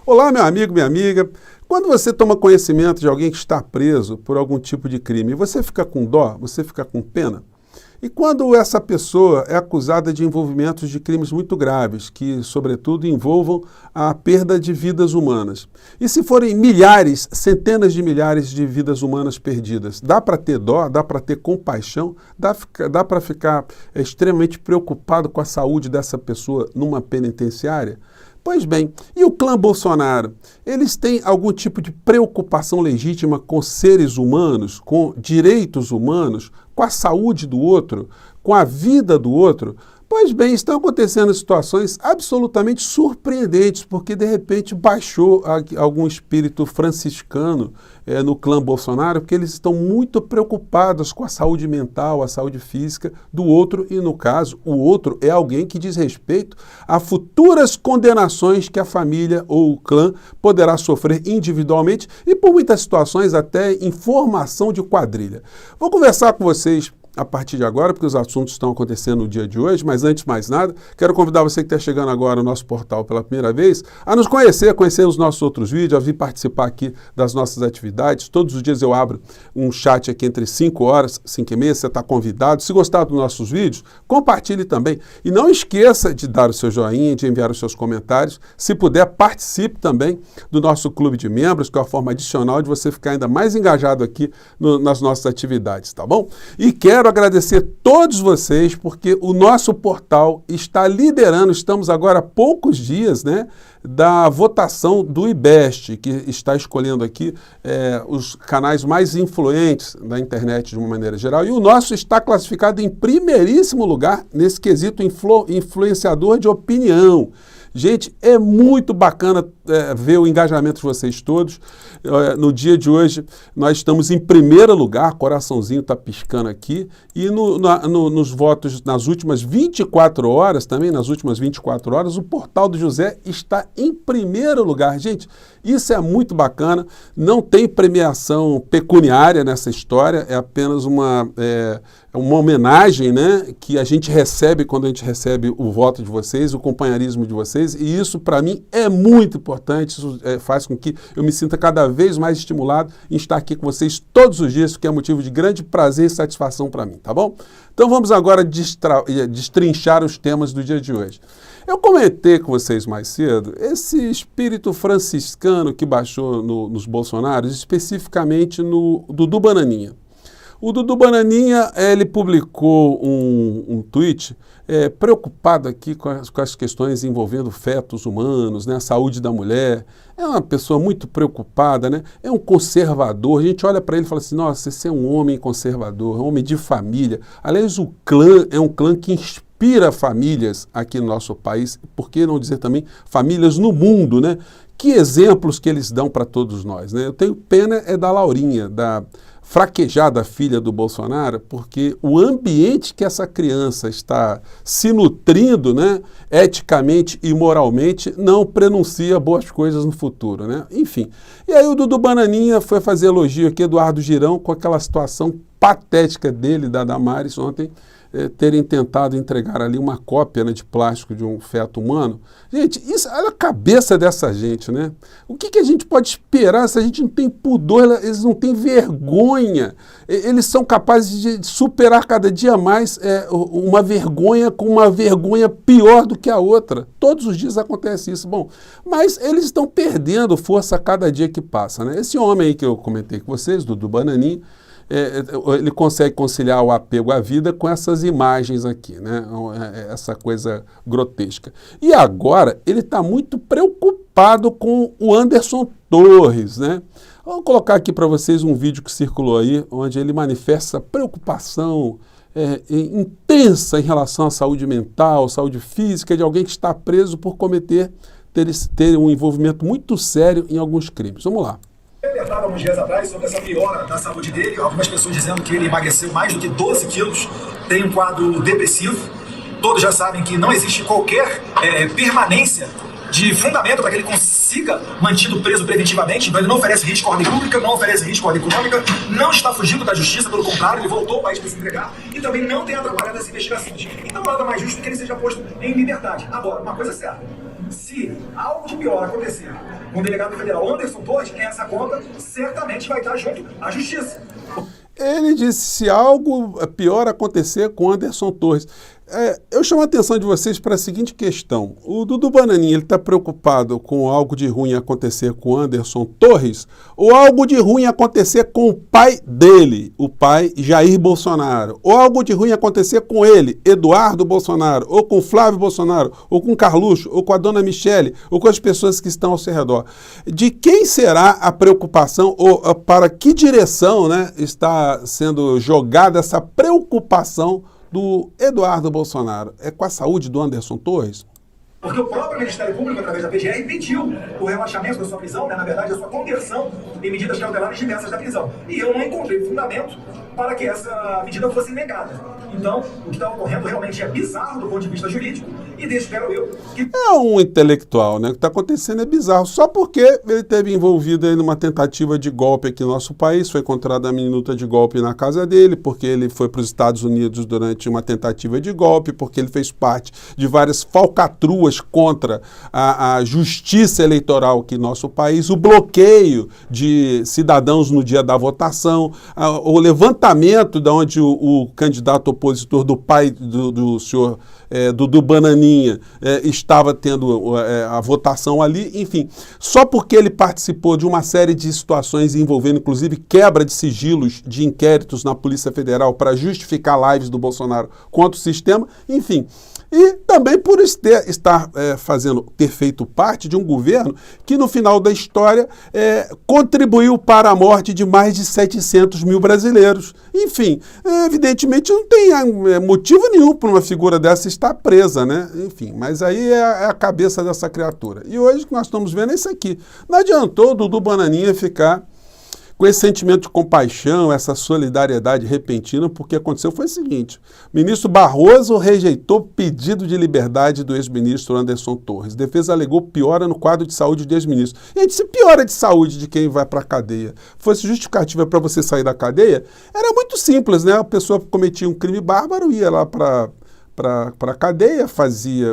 Olá, meu amigo, minha amiga. Quando você toma conhecimento de alguém que está preso por algum tipo de crime, você fica com dó? Você fica com pena? E quando essa pessoa é acusada de envolvimentos de crimes muito graves, que, sobretudo, envolvam a perda de vidas humanas? E se forem milhares, centenas de milhares de vidas humanas perdidas, dá para ter dó, dá para ter compaixão, dá para ficar extremamente preocupado com a saúde dessa pessoa numa penitenciária? Pois bem, e o clã Bolsonaro? Eles têm algum tipo de preocupação legítima com seres humanos, com direitos humanos, com a saúde do outro, com a vida do outro? Pois bem, estão acontecendo situações absolutamente surpreendentes, porque de repente baixou algum espírito franciscano no clã Bolsonaro, porque eles estão muito preocupados com a saúde mental, a saúde física do outro, e no caso, o outro é alguém que diz respeito a futuras condenações que a família ou o clã poderá sofrer individualmente e por muitas situações até em formação de quadrilha. Vou conversar com vocês a partir de agora, porque os assuntos estão acontecendo no dia de hoje, mas antes de mais nada, quero convidar você que está chegando agora no nosso portal pela primeira vez, a nos conhecer, conhecer os nossos outros vídeos, a vir participar aqui das nossas atividades. Todos os dias eu abro um chat aqui entre 5 horas, 5 e meia, você está convidado. Se gostar dos nossos vídeos, compartilhe também. E não esqueça de dar o seu joinha, de enviar os seus comentários. Se puder, participe também do nosso clube de membros, que é uma forma adicional de você ficar ainda mais engajado aqui nas nossas atividades, tá bom? E quero agradecer a todos vocês, porque o nosso portal está liderando, estamos agora há poucos dias, né, da votação do IBEST, que está escolhendo aqui os canais mais influentes da internet de uma maneira geral, e o nosso está classificado em primeiríssimo lugar nesse quesito influenciador de opinião. Gente, é muito bacana ver o engajamento de vocês todos. No dia de hoje, nós estamos em primeiro lugar, coraçãozinho está piscando aqui, e nos votos nas últimas 24 horas, também nas últimas 24 horas, o Portal do José está em primeiro lugar. Gente, isso é muito bacana, não tem premiação pecuniária nessa história, é apenas uma homenagem, né, que a gente recebe quando a gente recebe o voto de vocês, o companheirismo de vocês, e isso para mim é muito importante, isso faz com que eu me sinta cada vez mais estimulado em estar aqui com vocês todos os dias, que é motivo de grande prazer e satisfação para mim, tá bom? Então vamos agora destrinchar os temas do dia de hoje. Eu comentei com vocês mais cedo esse espírito franciscano que baixou nos Bolsonaros, especificamente no Dudu Bananinha. O Dudu Bananinha, ele publicou um tweet preocupado aqui com as questões envolvendo fetos humanos, né, a saúde da mulher. É uma pessoa muito preocupada, né? É um conservador. A gente olha para ele e fala assim, nossa, esse é um homem conservador, um homem de família. Aliás, o clã é um clã que inspira famílias aqui no nosso país, por que não dizer também famílias no mundo, né? Que exemplos que eles dão para todos nós, né? Eu tenho pena da Laurinha, da fraquejada filha do Bolsonaro, porque o ambiente que essa criança está se nutrindo, né, eticamente e moralmente, não prenuncia boas coisas no futuro, né? Enfim. E aí o Dudu Bananinha foi fazer elogio aqui, Eduardo Girão, com aquela situação patética dele, da Damares, ontem, terem tentado entregar ali uma cópia, né, de plástico de um feto humano. Gente, isso, olha a cabeça dessa gente, né? O que a gente pode esperar se a gente não tem pudor, eles não têm vergonha? Eles são capazes de superar cada dia mais uma vergonha com uma vergonha pior do que a outra. Todos os dias acontece isso. Bom, mas eles estão perdendo força a cada dia que passa, né? Esse homem aí que eu comentei com vocês, Dudu Bananinha, ele consegue conciliar o apego à vida com essas imagens aqui, né? Essa coisa grotesca. E agora ele está muito preocupado com o Anderson Torres, né? Vou colocar aqui para vocês um vídeo que circulou aí, onde ele manifesta preocupação intensa em relação à saúde mental, saúde física de alguém que está preso por ter um envolvimento muito sério em alguns crimes. Vamos lá. Alertava alguns dias atrás sobre essa piora da saúde dele, algumas pessoas dizendo que ele emagreceu mais do que 12 quilos, tem um quadro depressivo. Todos já sabem que não existe qualquer permanência de fundamento para que ele consiga mantido preso preventivamente, então ele não oferece risco à ordem pública, não oferece risco à ordem econômica, não está fugindo da justiça, pelo contrário, ele voltou ao país para se entregar e também não tem atrapalhado as investigações. Então nada mais justo que ele seja posto em liberdade. Agora, uma coisa é certa, Se algo de pior acontecer com o delegado federal Anderson Torres, essa conta certamente vai estar junto à justiça. Ele disse, se algo pior acontecer com Anderson Torres. Eu chamo a atenção de vocês para a seguinte questão. O Dudu Bananinha está preocupado com algo de ruim acontecer com Anderson Torres ou algo de ruim acontecer com o pai dele, o pai Jair Bolsonaro? Ou algo de ruim acontecer com ele, Eduardo Bolsonaro, ou com Flávio Bolsonaro, ou com Carluxo, ou com a dona Michele, ou com as pessoas que estão ao seu redor? De quem será a preocupação ou para que direção, né, está sendo jogada essa preocupação do Eduardo Bolsonaro? É com a saúde do Anderson Torres? Porque o próprio Ministério Público, através da PGR, pediu o relaxamento da sua prisão, né? Na verdade, a sua conversão em medidas cautelares diversas da prisão. E eu não encontrei fundamento para que essa medida fosse negada. Então, o que está ocorrendo realmente é bizarro do ponto de vista jurídico e espero eu que... É um intelectual, né? O que está acontecendo é bizarro. Só porque ele esteve envolvido em uma tentativa de golpe aqui no nosso país, foi encontrada a minuta de golpe na casa dele, porque ele foi para os Estados Unidos durante uma tentativa de golpe, porque ele fez parte de várias falcatruas contra a justiça eleitoral aqui no nosso país, o bloqueio de cidadãos no dia da votação, o levantamento de onde o candidato opositor do pai do senhor Dudu Bananinha estava tendo a votação ali, enfim, só porque ele participou de uma série de situações envolvendo, inclusive, quebra de sigilos de inquéritos na Polícia Federal para justificar lives do Bolsonaro contra o sistema, enfim. E também por ter feito parte de um governo que, no final da história, contribuiu para a morte de mais de 700 mil brasileiros. Enfim, evidentemente não tem motivo nenhum para uma figura dessa estar presa, né? Enfim, mas aí é a cabeça dessa criatura. E hoje o que nós estamos vendo é isso aqui. Não adiantou o Dudu Bananinha ficar com esse sentimento de compaixão, essa solidariedade repentina, porque aconteceu foi o seguinte: o ministro Barroso rejeitou pedido de liberdade do ex-ministro Anderson Torres. Defesa alegou piora no quadro de saúde do ex-ministro. Gente, se piora de saúde de quem vai para a cadeia fosse justificativa para você sair da cadeia, era muito simples, né? A pessoa cometia um crime bárbaro, ia lá para a cadeia,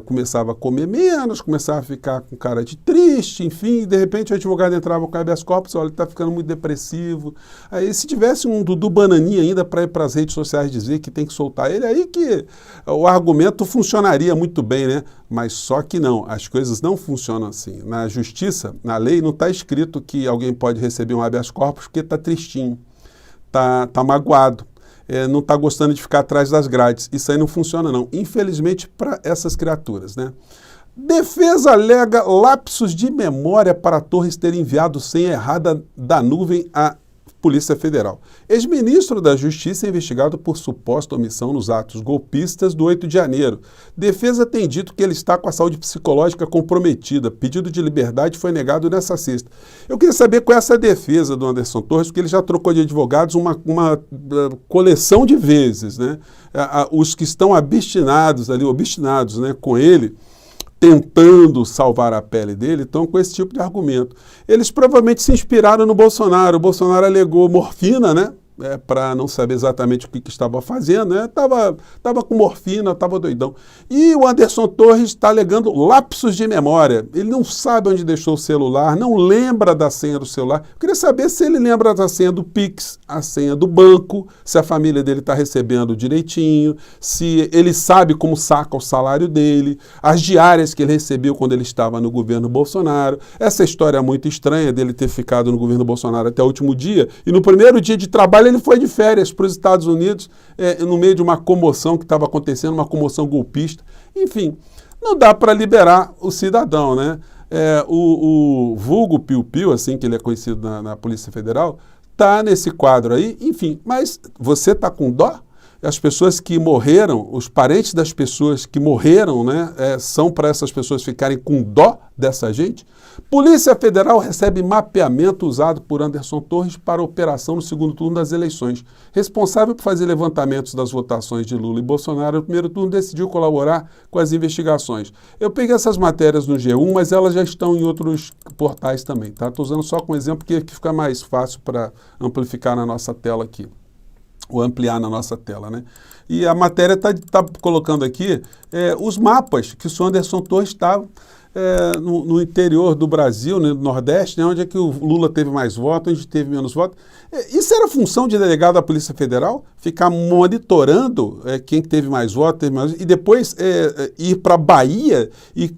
começava a comer menos, começava a ficar com cara de triste, enfim, de repente o advogado entrava com habeas corpus, olha, ele está ficando muito depressivo. Aí se tivesse um Dudu Bananinha ainda para ir para as redes sociais dizer que tem que soltar ele, aí que o argumento funcionaria muito bem, né? Mas só que não, as coisas não funcionam assim. Na justiça, na lei, não está escrito que alguém pode receber um habeas corpus porque está tristinho, está magoado. Não está gostando de ficar atrás das grades. Isso aí não funciona, não. Infelizmente, para essas criaturas, né? Defesa alega lapsos de memória para Torres ter enviado senha errada da nuvem à Polícia Federal. Ex-ministro da Justiça é investigado por suposta omissão nos atos golpistas do 8 de janeiro. Defesa tem dito que ele está com a saúde psicológica comprometida. Pedido de liberdade foi negado nessa sexta. Eu queria saber qual é essa defesa do Anderson Torres, porque ele já trocou de advogados uma coleção de vezes, né? Os que estão obstinados, né, com ele, tentando salvar a pele dele, estão com esse tipo de argumento. Eles provavelmente se inspiraram no Bolsonaro. O Bolsonaro alegou morfina, né? Para não saber exatamente o que estava fazendo, né? Tava com morfina, estava doidão. E o Anderson Torres está alegando lapsos de memória. Ele não sabe onde deixou o celular, não lembra da senha do celular. Eu queria saber se ele lembra da senha do Pix, a senha do banco, se a família dele está recebendo direitinho, se ele sabe como saca o salário dele, as diárias que ele recebeu quando ele estava no governo Bolsonaro. Essa história é muito estranha dele ter ficado no governo Bolsonaro até o último dia, e no primeiro dia de trabalho ele foi de férias para os Estados Unidos, no meio de uma comoção que estava acontecendo, uma comoção golpista. Enfim, não dá para liberar o cidadão, né? O vulgo Piu-Piu, assim que ele é conhecido na Polícia Federal, está nesse quadro aí, enfim. Mas você está com dó? As pessoas que morreram, os parentes das pessoas que morreram, né, são para essas pessoas ficarem com dó dessa gente? Polícia Federal recebe mapeamento usado por Anderson Torres para operação no segundo turno das eleições. Responsável por fazer levantamentos das votações de Lula e Bolsonaro no primeiro turno, decidiu colaborar com as investigações. Eu peguei essas matérias no G1, mas elas já estão em outros portais também, tá? Estou usando só como exemplo que fica mais fácil para amplificar na nossa tela aqui, ou ampliar na nossa tela, né? E a matéria está colocando aqui os mapas que o senhor Anderson Torres estava no interior do Brasil, no Nordeste, né, onde é que o Lula teve mais votos, onde teve menos votos. Isso era função de delegado da Polícia Federal? Ficar monitorando quem teve mais votos, e depois ir para a Bahia e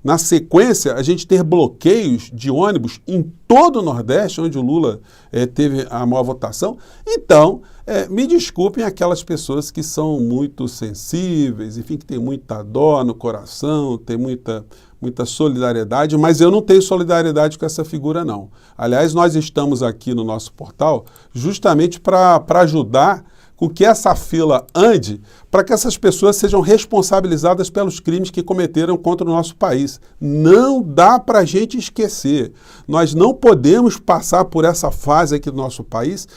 na sequência a gente ter bloqueios de ônibus em todo o Nordeste, onde o Lula teve a maior votação. Então, me desculpem aquelas pessoas que são muito sensíveis, enfim, que têm muita dó no coração, tem muita solidariedade, mas eu não tenho solidariedade com essa figura, não. Aliás, nós estamos aqui no nosso portal justamente para ajudar com que essa fila ande, para que essas pessoas sejam responsabilizadas pelos crimes que cometeram contra o nosso país. Não dá para a gente esquecer. Nós não podemos passar por essa fase aqui do nosso país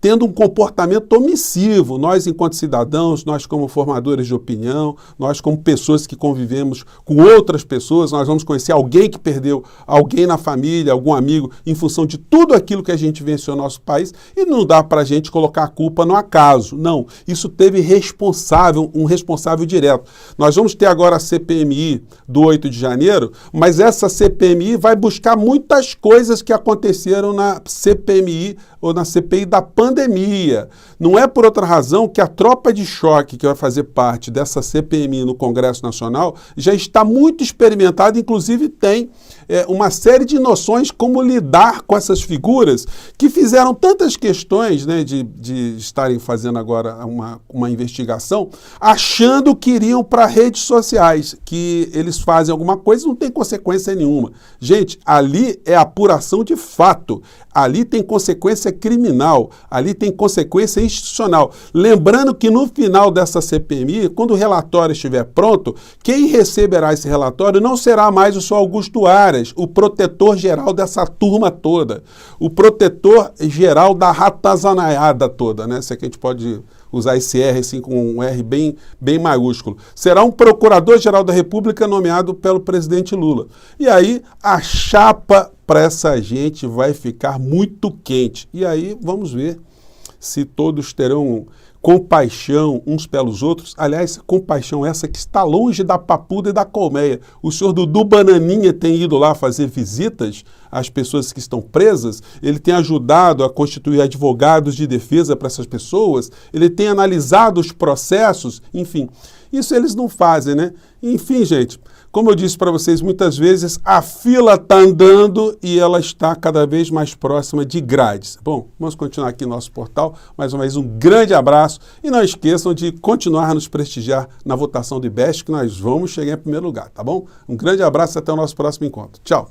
tendo um comportamento omissivo. Nós, enquanto cidadãos, nós como formadores de opinião, nós como pessoas que convivemos com outras pessoas, nós vamos conhecer alguém que perdeu alguém na família, algum amigo, em função de tudo aquilo que a gente venceu no nosso país, e não dá para a gente colocar a culpa no acaso. Não, isso teve um responsável direto. Nós vamos ter agora a CPMI do 8 de janeiro, mas essa CPMI vai buscar muitas coisas que aconteceram na CPMI ou na CPI da pandemia. Não é por outra razão que a tropa de choque que vai fazer parte dessa CPMI no Congresso Nacional já está muito experimentada, inclusive tem uma série de noções como lidar com essas figuras que fizeram tantas questões, né, de estarem fazendo agora uma investigação, achando que iriam para redes sociais, que eles fazem alguma coisa e não tem consequência nenhuma. Gente, ali é apuração de fato, ali tem consequência criminal, ali tem consequência institucional. Lembrando que no final dessa CPMI, quando o relatório estiver pronto, quem receberá esse relatório não será mais o senhor Augusto Aras, o protetor geral dessa turma toda, o protetor geral da ratazanaiada toda, né? Se é que a gente pode usar esse R assim com um R bem maiúsculo. Será um procurador-geral da República nomeado pelo presidente Lula. E aí a chapa para essa gente vai ficar muito quente. E aí vamos ver se todos terão compaixão uns pelos outros. Aliás, compaixão essa que está longe da papuda e da colmeia. O senhor Dudu Bananinha tem ido lá fazer visitas às pessoas que estão presas, ele tem ajudado a constituir advogados de defesa para essas pessoas, ele tem analisado os processos, enfim. Isso eles não fazem, né? Enfim, gente, como eu disse para vocês muitas vezes, a fila está andando e ela está cada vez mais próxima de grades. Bom, vamos continuar aqui no nosso portal. Mais uma vez, um grande abraço e não esqueçam de continuar a nos prestigiar na votação do IBEST, que nós vamos chegar em primeiro lugar, tá bom? Um grande abraço e até o nosso próximo encontro. Tchau!